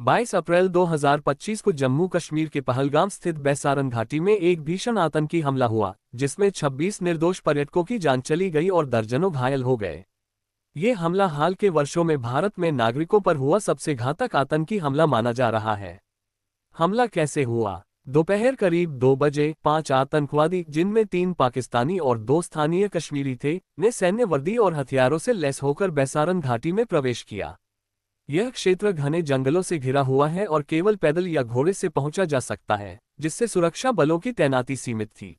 22 अप्रैल 2025 को जम्मू कश्मीर के पहलगाम स्थित बैसारन घाटी में एक भीषण आतंकी हमला हुआ, जिसमें 26 निर्दोष पर्यटकों की जान चली गई और दर्जनों घायल हो गए। ये हमला हाल के वर्षों में भारत में नागरिकों पर हुआ सबसे घातक आतंकी हमला माना जा रहा है। हमला कैसे हुआ? दोपहर करीब 2 बजे 5 आतंकवादी, जिनमें 3 पाकिस्तानी और 2 स्थानीय कश्मीरी थे, ने सैन्य वर्दी और हथियारों से लैस होकर बैसारन घाटी में प्रवेश किया। यह क्षेत्र घने जंगलों से घिरा हुआ है और केवल पैदल या घोड़े से पहुंचा जा सकता है, जिससे सुरक्षा बलों की तैनाती सीमित थी।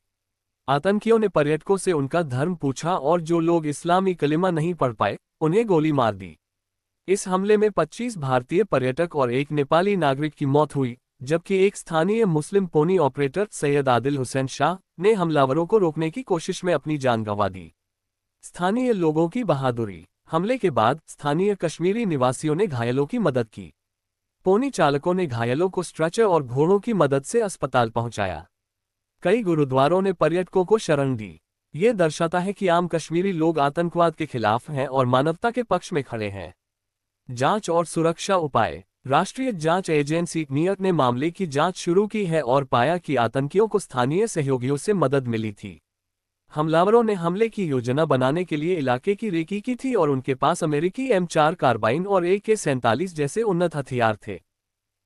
आतंकियों ने पर्यटकों से उनका धर्म पूछा और जो लोग इस्लामी कलिमा नहीं पढ़ पाए, उन्हें गोली मार दी। इस हमले में 25 भारतीय पर्यटक और एक नेपाली नागरिक की मौत हुई, जबकि एक स्थानीय मुस्लिम पोनी ऑपरेटर सैयद आदिल हुसैन शाह ने हमलावरों को रोकने की कोशिश में अपनी जान गंवा दी। स्थानीय लोगों की बहादुरी। हमले के बाद स्थानीय कश्मीरी निवासियों ने घायलों की मदद की। पोनी चालकों ने घायलों को स्ट्रेचर और घोड़ों की मदद से अस्पताल पहुंचाया। कई गुरुद्वारों ने पर्यटकों को शरण दी। ये दर्शाता है कि आम कश्मीरी लोग आतंकवाद के खिलाफ हैं और मानवता के पक्ष में खड़े हैं। जांच और सुरक्षा उपाय। राष्ट्रीय जांच एजेंसी नियत ने मामले की जांच शुरू की है और पाया कि आतंकियों को स्थानीय सहयोगियों से मदद मिली थी। हमलावरों ने हमले की योजना बनाने के लिए इलाके की रेकी की थी और उनके पास अमेरिकी M4 कार्बाइन और AK-47 जैसे उन्नत हथियार थे।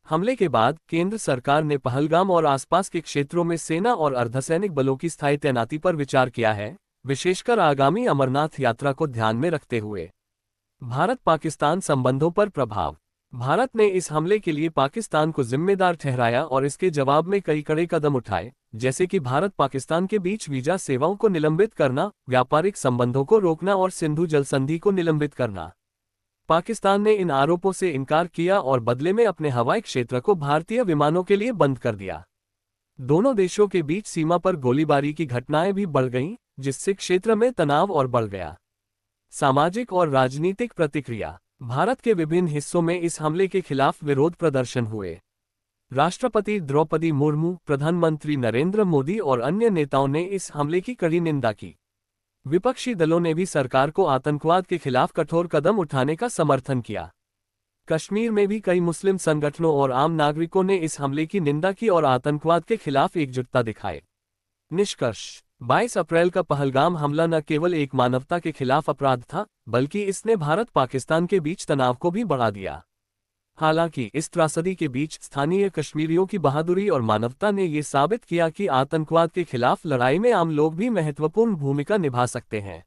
हमले के बाद केंद्र सरकार ने पहलगाम और आसपास के क्षेत्रों में सेना और अर्धसैनिक बलों की स्थायी तैनाती पर विचार किया है, विशेषकर आगामी अमरनाथ यात्रा को ध्यान में रखते हुए। भारत पाकिस्तान संबंधों पर प्रभाव। भारत ने इस हमले के लिए पाकिस्तान को जिम्मेदार ठहराया और इसके जवाब में कई कड़े कदम उठाए, जैसे कि भारत पाकिस्तान के बीच वीजा सेवाओं को निलंबित करना, व्यापारिक संबंधों को रोकना और सिंधु जल संधि को निलंबित करना। पाकिस्तान ने इन आरोपों से इनकार किया और बदले में अपने हवाई क्षेत्र को भारतीय विमानों के लिए बंद कर दिया। दोनों देशों के बीच सीमा पर गोलीबारी की घटनाएं भी बढ़ गईं, जिससे क्षेत्र में तनाव और बढ़ गया। सामाजिक और राजनीतिक प्रतिक्रिया। भारत के विभिन्न हिस्सों में इस हमले के खिलाफ विरोध प्रदर्शन हुए। राष्ट्रपति द्रौपदी मुर्मू, प्रधानमंत्री नरेंद्र मोदी और अन्य नेताओं ने इस हमले की कड़ी निंदा की। विपक्षी दलों ने भी सरकार को आतंकवाद के खिलाफ कठोर कदम उठाने का समर्थन किया। कश्मीर में भी कई मुस्लिम संगठनों और आम नागरिकों ने इस हमले की निंदा की और आतंकवाद के खिलाफ एकजुटता दिखाई। निष्कर्ष। 22 अप्रैल का पहलगाम हमला न केवल एक मानवता के खिलाफ अपराध था, बल्कि इसने भारत पाकिस्तान के बीच तनाव को भी बढ़ा दिया। हालांकि इस त्रासदी के बीच स्थानीय कश्मीरियों की बहादुरी और मानवता ने ये साबित किया कि आतंकवाद के खिलाफ लड़ाई में आम लोग भी महत्वपूर्ण भूमिका निभा सकते हैं।